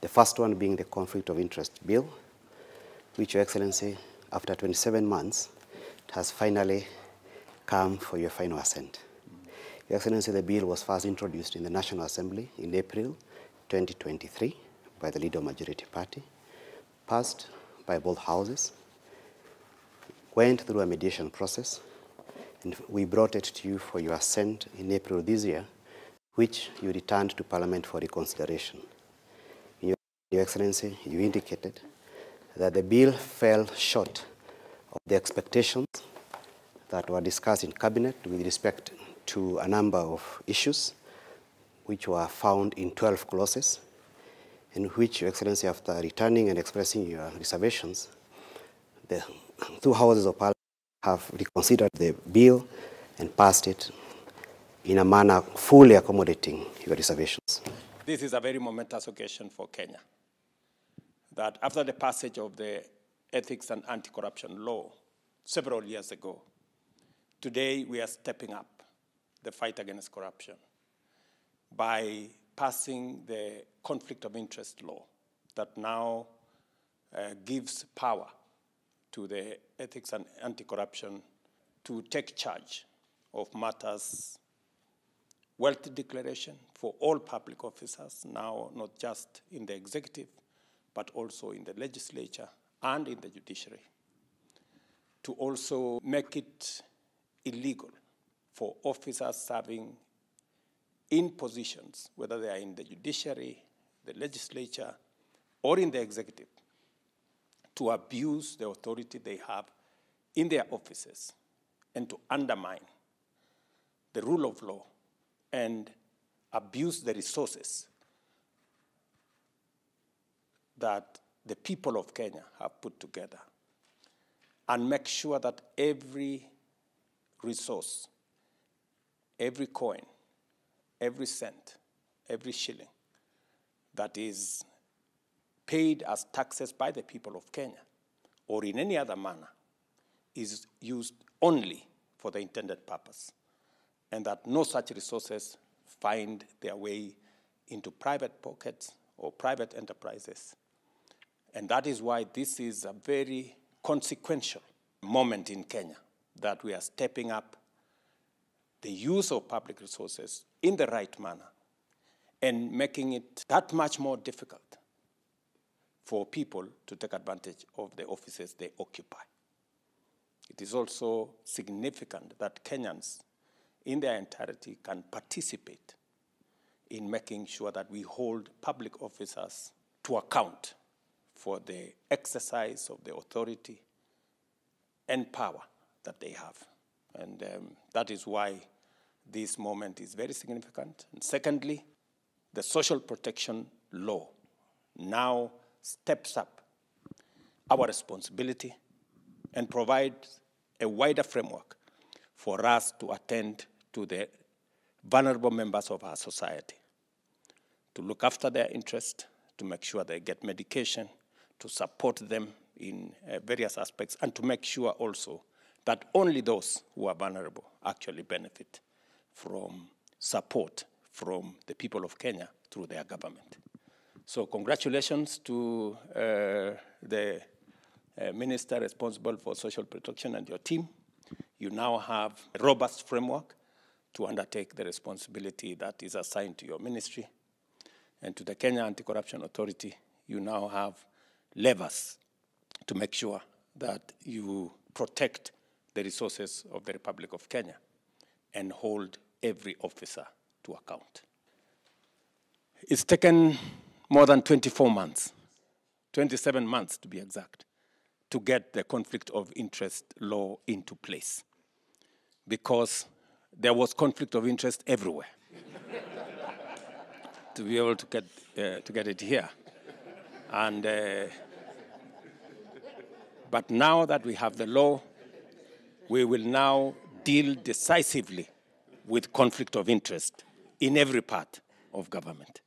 The first one being the Conflict of Interest Bill, which, Your Excellency, after 27 months, has finally come for your final assent. Your Excellency, the bill was first introduced in the National Assembly in April 2023 by the Leader Majority Party, passed by both houses, went through a mediation process, and we brought it to you for your assent in April this year, which you returned to Parliament for reconsideration. Your Excellency, you indicated that the bill fell short of the expectations that were discussed in Cabinet with respect to a number of issues which were found in 12 clauses, in which, Your Excellency, after returning and expressing your reservations, the two houses of Parliament have reconsidered the bill and passed it in a manner fully accommodating your reservations. This is a very momentous occasion for Kenya, that after the passage of the Ethics and Anti-Corruption Law several years ago, today we are stepping up the fight against corruption by passing the Conflict of Interest Law that now gives power to the Ethics and Anti-Corruption to take charge of matters, wealth declaration for all public officers, now not just in the executive, but also in the legislature and in the judiciary, to also make it illegal for officers serving in positions, whether they are in the judiciary, the legislature, or in the executive, to abuse the authority they have in their offices and to undermine the rule of law and abuse the resources that the people of Kenya have put together, and make sure that every resource, every coin, every cent, every shilling that is paid as taxes by the people of Kenya or in any other manner is used only for the intended purpose, and that no such resources find their way into private pockets or private enterprises. And that is why this is a very consequential moment in Kenya, that we are stepping up the use of public resources in the right manner and making it that much more difficult for people to take advantage of the offices they occupy. It is also significant that Kenyans in their entirety can participate in making sure that we hold public officers to account for the exercise of the authority and power that they have. And that is why this moment is very significant. And secondly, the social protection law now steps up our responsibility and provides a wider framework for us to attend to the vulnerable members of our society, to look after their interest, to make sure they get medication, to support them in various aspects, and to make sure also that only those who are vulnerable actually benefit from support from the people of Kenya through their government. So congratulations to the minister responsible for social protection and your team. You now have a robust framework to undertake the responsibility that is assigned to your ministry. And to the Kenya Anti-Corruption Authority, you now have levers to make sure that you protect the resources of the Republic of Kenya and hold every officer to account. It's taken more than 24 months, 27 months to be exact, to get the conflict of interest law into place, because there was conflict of interest everywhere to be able to get it here. And but now that we have the law, we will now deal decisively with conflict of interest in every part of government.